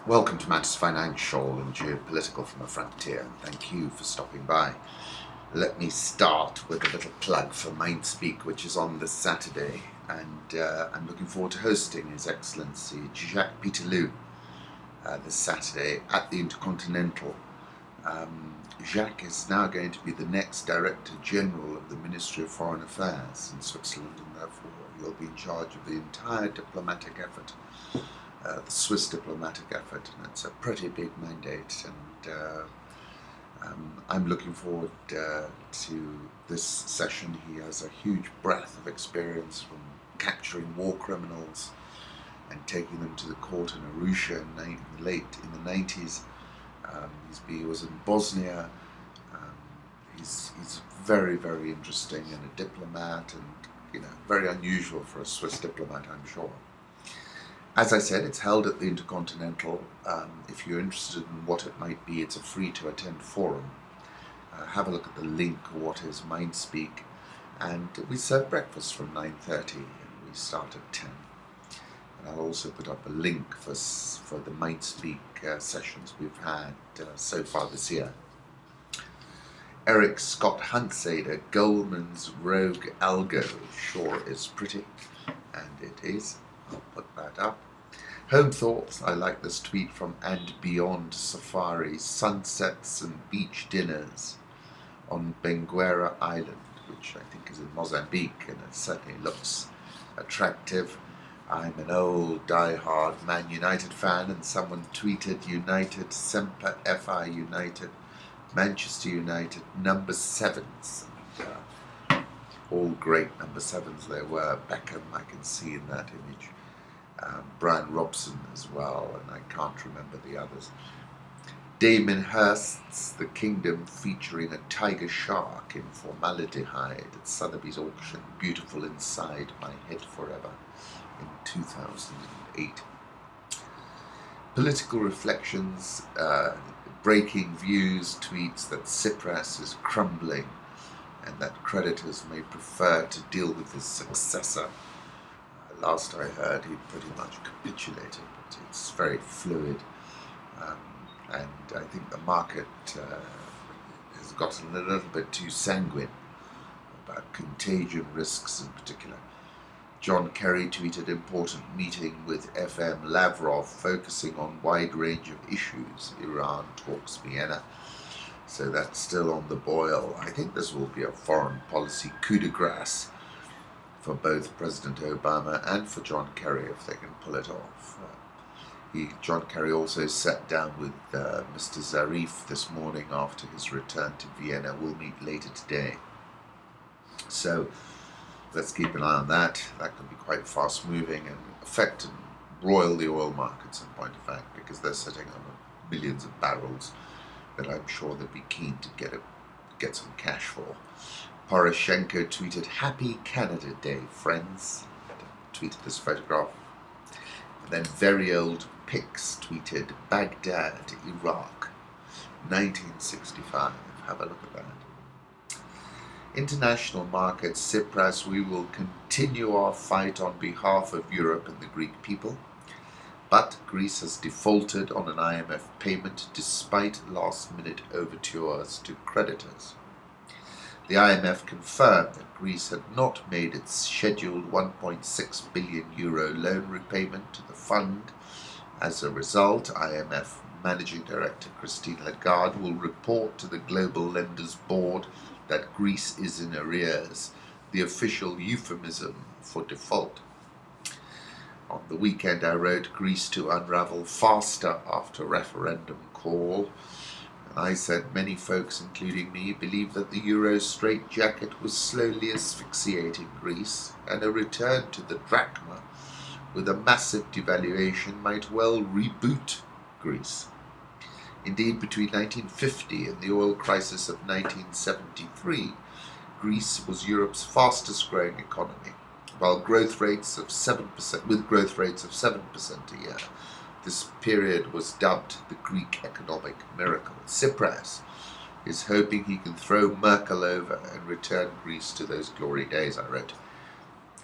Welcome to Matters Financial and Geopolitical from the Frontier, and thank you for stopping by. Let me start with a little plug for Mindspeak, which is on this Saturday, and I'm looking forward to hosting His Excellency Jacques Peterloo this Saturday at the Intercontinental. Jacques is now going to be the next Director General of the Ministry of Foreign Affairs in Switzerland, and therefore he'll be in charge of the entire diplomatic effort, the Swiss diplomatic effort, and it's a pretty big mandate, and I'm looking forward to this session. He has a huge breadth of experience from capturing war criminals and taking them to the court in Arusha in the 90s. He was in Bosnia. He's very, very interesting and a diplomat, and very unusual for a Swiss diplomat, I'm sure. As I said, it's held at the Intercontinental. If you're interested in what it might be, it's a free-to-attend forum. Have a look at the link, what is Mindspeak, and we serve breakfast from 9:30 and we start at 10. And I'll also put up a link for the Mindspeak sessions we've had so far this year. Eric Scott Hunsader, Goldman's Rogue Algo, sure is pretty, and it is. I'll put that up. Home thoughts, I like this tweet from And Beyond Safari, sunsets and beach dinners on Benguera Island, which I think is in Mozambique, and it certainly looks attractive. I'm an old die-hard Man United fan, and someone tweeted United, Semper Fi United, Manchester United, number sevens. And, all great number sevens they were. Beckham, I can see in that image. Brian Robson as well, and I can't remember the others. Damon Hirst's The Kingdom, featuring a tiger shark in formaldehyde at Sotheby's auction, beautiful inside my head forever, in 2008. Political reflections, breaking views, tweets that Tsipras is crumbling and that creditors may prefer to deal with his successor. Last I heard, he'd pretty much capitulated, but it's very fluid, and I think the market has gotten a little bit too sanguine about contagion risks in particular. John Kerry tweeted important meeting with FM Lavrov focusing on wide range of issues, Iran talks Vienna. So that's still on the boil. I think this will be a foreign policy coup de grace for both President Obama and for John Kerry if they can pull it off. John Kerry also sat down with Mr. Zarif this morning after his return to Vienna. We'll meet later today. So let's keep an eye on that. That could be quite fast moving and affect and roil the oil markets in point of fact, because they're sitting on billions of barrels that I'm sure they'd be keen to get some cash for. Poroshenko tweeted, "Happy Canada Day, friends." Tweeted this photograph. And then Very Old Pics tweeted, "Baghdad, Iraq, 1965. Have a look at that. International markets, Tsipras, we will continue our fight on behalf of Europe and the Greek people. But Greece has defaulted on an IMF payment despite last-minute overtures to creditors. The IMF confirmed that Greece had not made its scheduled €1.6 billion loan repayment to the fund. As a result, IMF Managing Director Christine Lagarde will report to the Global Lenders Board that Greece is in arrears, the official euphemism for default. On the weekend I wrote Greece to unravel faster after referendum call. And I said many folks, including me, believe that the euro straitjacket was slowly asphyxiating Greece, and a return to the drachma with a massive devaluation might well reboot Greece. Indeed, between 1950 and the oil crisis of 1973, Greece was Europe's fastest growing economy, while with growth rates of 7% a year. This period was dubbed the Greek economic miracle. Tsipras is hoping he can throw Merkel over and return Greece to those glory days, I wrote.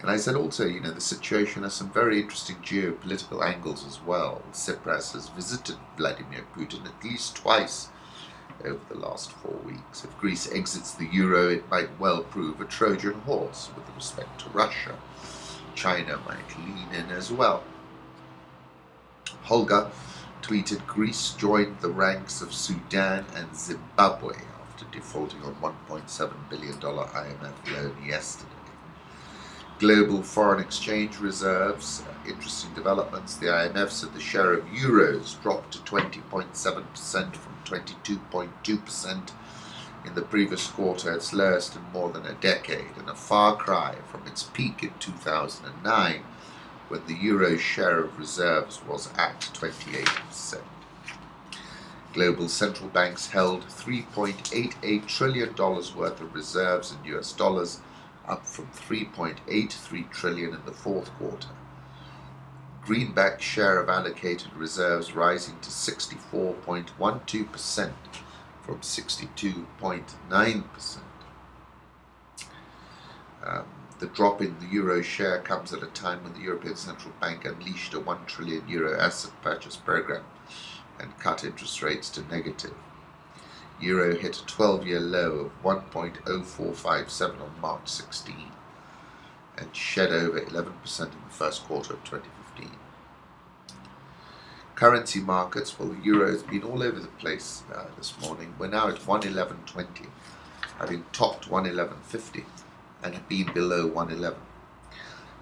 And I said also, the situation has some very interesting geopolitical angles as well. Tsipras has visited Vladimir Putin at least twice over the last 4 weeks. If Greece exits the euro, it might well prove a Trojan horse with respect to Russia. China might lean in as well. Holger tweeted Greece joined the ranks of Sudan and Zimbabwe after defaulting on $1.7 billion IMF loan yesterday. Global foreign exchange reserves, interesting developments. The IMF said the share of euros dropped to 20.7% from 22.2% in the previous quarter, its lowest in more than a decade, and a far cry from its peak in 2009, when the euro's share of reserves was at 28%. Global central banks held $3.88 trillion worth of reserves in US dollars, up from $3.83 trillion in the fourth quarter. Greenback's share of allocated reserves rising to 64.12% from 62.9%. The drop in the euro share comes at a time when the European Central Bank unleashed a €1 trillion asset purchase program and cut interest rates to negative. Euro hit a 12-year low of 1.0457 on March 16 and shed over 11% in the first quarter of 2015. Currency markets, well, the euro has been all over the place this morning. We're now at 111.20, having topped 111.50 and have been below 111.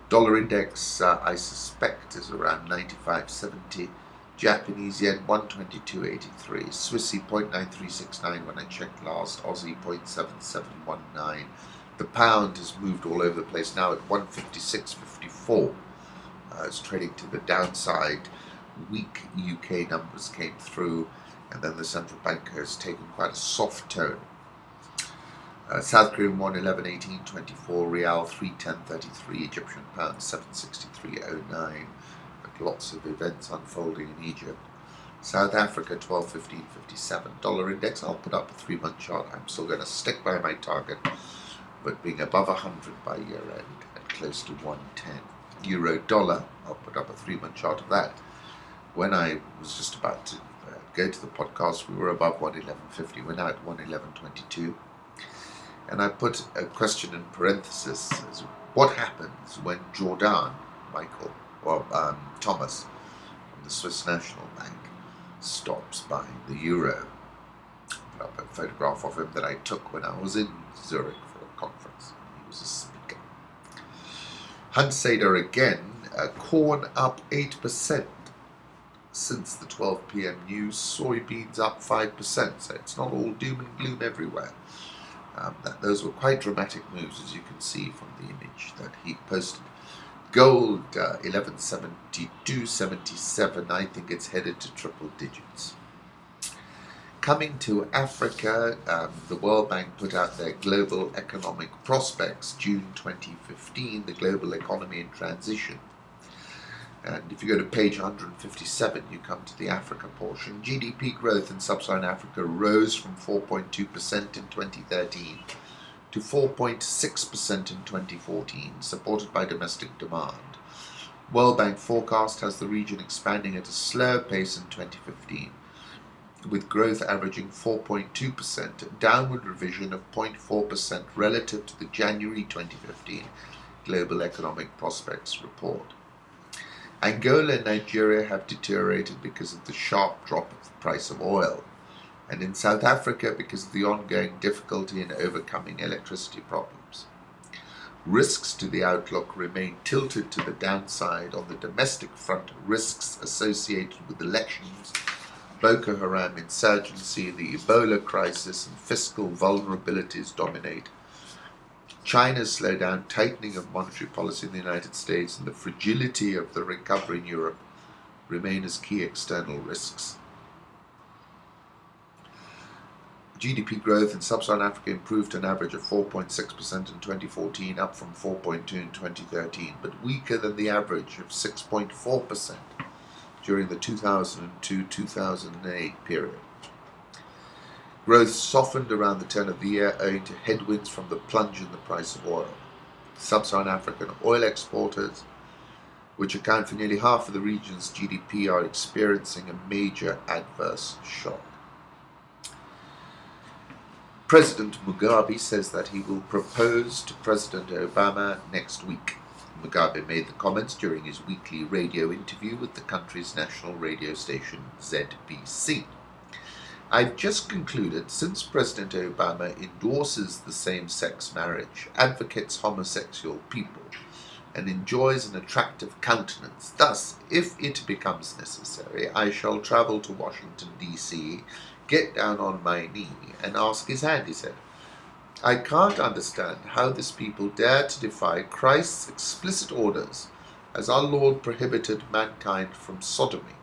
Dollar index, I suspect, is around 95.70. Japanese yen 122.83, Swissy 0.9369 when I checked last, Aussie 0.7719. The pound has moved all over the place, now at 156.54. It's trading to the downside. Weak UK numbers came through, and then the central bank has taken quite a soft tone. South Korean won 11.18.24, Real 3.10.33, Egyptian pound 7.63.09. Lots of events unfolding in Egypt. South Africa 12.15.57. Dollar index, I'll put up a 3-month chart. I'm still going to stick by my target, but being above 100 by year end and close to 110. Euro dollar, I'll put up a 3-month chart of that. When I was just about to go to the podcast, we were above 111.50. We're now at 111.22. And I put a question in parenthesis as what happens when Thomas from the Swiss National Bank stops buying the euro. I put up a photograph of him that I took when I was in Zurich for a conference. He was a speaker. Hunsader again, corn up 8% since the 12 p.m. news. Soybeans up 5%, so it's not all doom and gloom everywhere. Those were quite dramatic moves, as you can see from the image that he posted. Gold 1172.77. I think it's headed to triple digits. Coming to Africa, the World Bank put out their Global Economic Prospects, June 2015, the global economy in transition. And if you go to page 157, you come to the Africa portion. GDP growth in sub-Saharan Africa rose from 4.2% in 2013 to 4.6% in 2014, supported by domestic demand. World Bank forecast has the region expanding at a slower pace in 2015, with growth averaging 4.2%, a downward revision of 0.4% relative to the January 2015 Global Economic Prospects report. Angola and Nigeria have deteriorated because of the sharp drop of the price of oil, and in South Africa because of the ongoing difficulty in overcoming electricity problems. Risks to the outlook remain tilted to the downside on the domestic front. Risks associated with elections, Boko Haram insurgency, the Ebola crisis, and fiscal vulnerabilities dominate. China's slowdown, tightening of monetary policy in the United States, and the fragility of the recovery in Europe remain as key external risks. GDP growth in sub-Saharan Africa improved to an average of 4.6% in 2014, up from 4.2% in 2013, but weaker than the average of 6.4% during the 2002-2008 period. Growth softened around the turn of the year owing to headwinds from the plunge in the price of oil. Sub-Saharan African oil exporters, which account for nearly half of the region's GDP, are experiencing a major adverse shock. President Mugabe says that he will propose to President Obama next week. Mugabe made the comments during his weekly radio interview with the country's national radio station ZBC. I've just concluded, since President Obama endorses the same-sex marriage, advocates homosexual people, and enjoys an attractive countenance, thus, if it becomes necessary, I shall travel to Washington, D.C., get down on my knee, and ask his hand, he said. I can't understand how this people dare to defy Christ's explicit orders, as our Lord prohibited mankind from sodomy.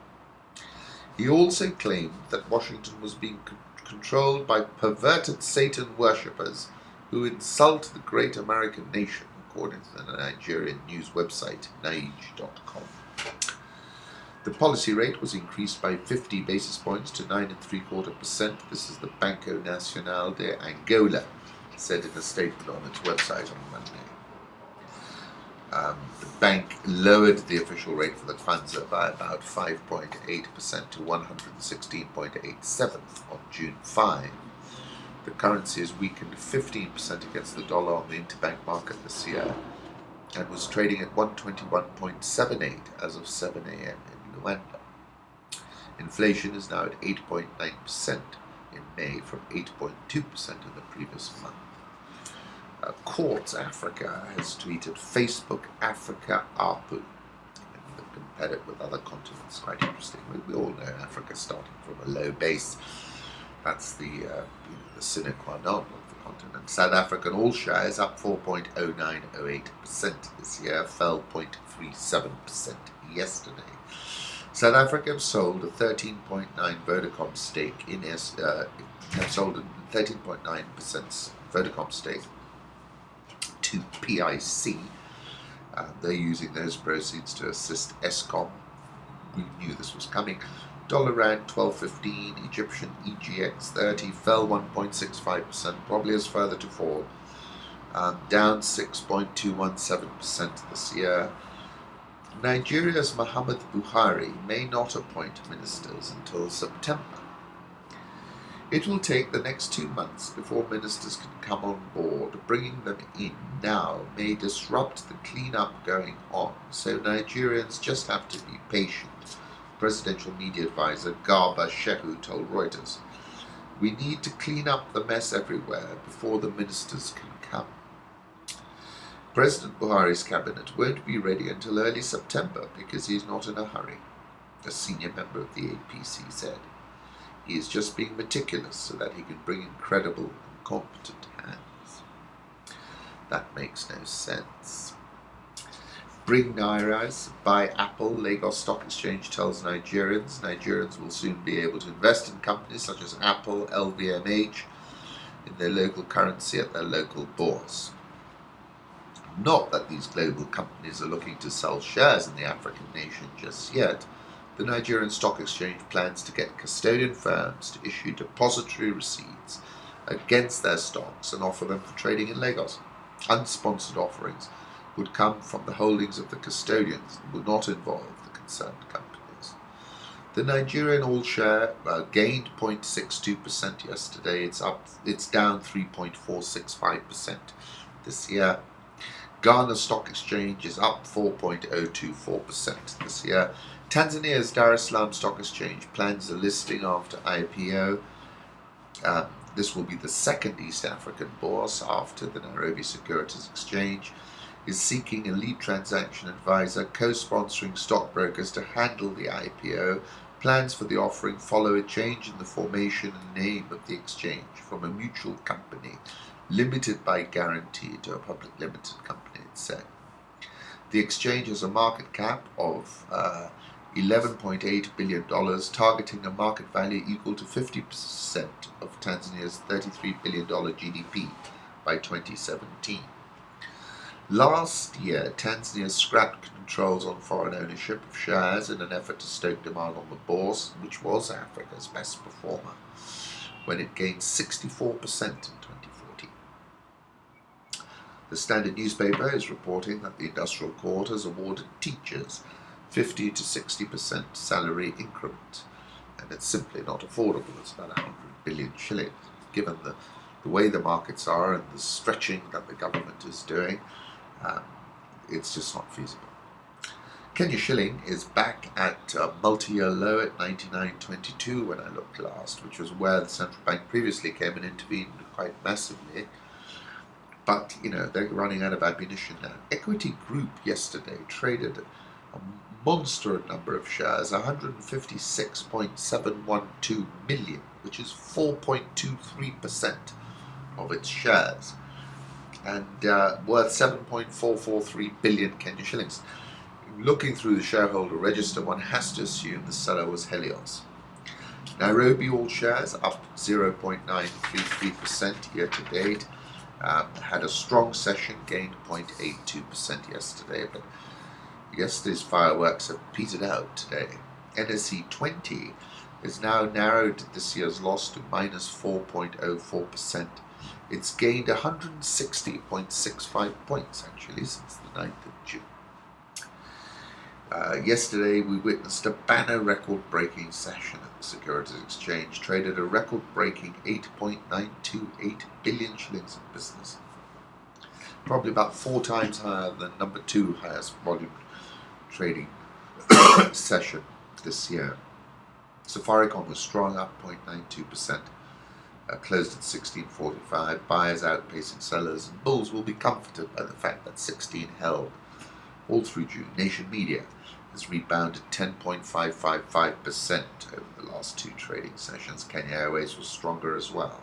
He also claimed that Washington was being controlled by perverted Satan worshippers who insult the great American nation, according to the Nigerian news website Naij.com. The policy rate was increased by 50 basis points to 9.75%. This is the Banco Nacional de Angola said in a statement on its website on Monday. The bank lowered the official rate for the kwanza by about 5.8% to 116.87 on June 5. The currency has weakened 15% against the dollar on the interbank market this year and was trading at 121.78 as of 7 a.m. in Luanda. Inflation is now at 8.9% in May from 8.2% in the previous month. Quartz Africa has tweeted Facebook Africa ARPU. And compared it with other continents, quite interesting. We all know Africa starting from a low base. That's the sine qua non of the continent. South African all shares up 4.0908% this year, fell 0.37% yesterday. South Africa have sold a 13.9 Vodacom stake in sold a 13.9% Vodacom stake to PIC. They're using those proceeds to assist Eskom. We knew this was coming. Dollar rand 12.15, Egyptian EGX 30 fell 1.65%, probably has further to fall, down 6.217% this year. Nigeria's Muhammad Buhari may not appoint ministers until September. It will take the next 2 months before ministers can come on board. Bringing them in now may disrupt the clean-up going on, so Nigerians just have to be patient, Presidential Media Advisor Garba Shehu told Reuters. We need to clean up the mess everywhere before the ministers can come. President Buhari's cabinet won't be ready until early September because he's not in a hurry, a senior member of the APC said. He is just being meticulous so that he can bring in credible and competent hands. That makes no sense. Bring Nairas, buy Apple, Lagos Stock Exchange tells Nigerians. Nigerians will soon be able to invest in companies such as Apple, LVMH, in their local currency at their local bourse. Not that these global companies are looking to sell shares in the African nation just yet. The Nigerian Stock Exchange plans to get custodian firms to issue depository receipts against their stocks and offer them for trading in Lagos. Unsponsored offerings would come from the holdings of the custodians and would not involve the concerned companies. The Nigerian all-share gained 0.62% yesterday. It's down 3.465% this year. Ghana Stock Exchange is up 4.024% this year. Tanzania's Dar es Salaam Stock Exchange plans a listing after IPO. This will be the second East African bourse after the Nairobi Securities Exchange is seeking a lead transaction advisor co-sponsoring stockbrokers to handle the IPO. Plans for the offering follow a change in the formation and name of the exchange from a mutual company limited by guarantee to a public limited company, it said. The exchange has a market cap of $11.8 billion, targeting a market value equal to 50% of Tanzania's $33 billion GDP by 2017. Last year, Tanzania scrapped controls on foreign ownership of shares in an effort to stoke demand on the bourse, which was Africa's best performer, when it gained 64% in 2014. The Standard newspaper is reporting that the Industrial Court has awarded teachers 50 to 60% salary increment, and it's simply not affordable. It's about 100 billion shillings. Given the way the markets are and the stretching that the government is doing, it's just not feasible. Kenya shilling is back at a multi-year low at 99.22 when I looked last, which was where the central bank previously came and intervened quite massively. But, they're running out of ammunition now. Equity Group yesterday traded a monster number of shares, 156.712 million, which is 4.23% of its shares, and worth 7.443 billion Kenya shillings. Looking through the shareholder register, one has to assume the seller was Helios. Nairobi all shares up 0.933% year to date. Had a strong session, gained 0.82% yesterday, but yesterday's fireworks have petered out today. NSE 20 is now narrowed this year's loss to minus 4.04%. It's gained 160.65 points actually since the 9th of June. Yesterday we witnessed a banner record-breaking session at the Securities Exchange, traded a record-breaking 8.928 billion shillings in business. Probably about 4 times higher than number 2 highest volume trading session this year. Safaricom was strong, up 0.92%, closed at 16.45. Buyers outpacing sellers, and bulls will be comforted by the fact that 16 held all through June. Nation Media has rebounded 10.555% over the last 2 trading sessions. Kenya Airways was stronger as well.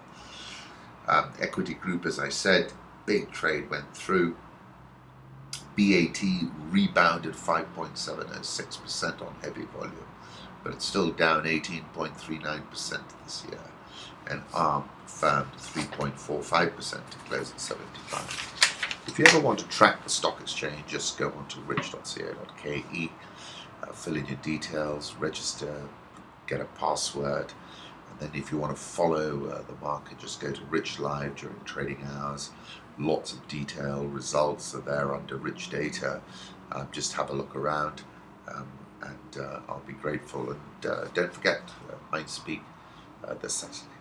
Equity Group, as I said, big trade went through. BAT rebounded 5.706% on heavy volume, but it's still down 18.39% this year. And ARM firmed 3.45% to close at 75. If you ever want to track the stock exchange, just go on to rich.ca.ke, fill in your details, register, get a password, and then if you want to follow the market, just go to Rich Live during trading hours. Lots of detail, results are there under Rich Data. Just have a look around, and I'll be grateful. And don't forget, Mind Speak this Saturday.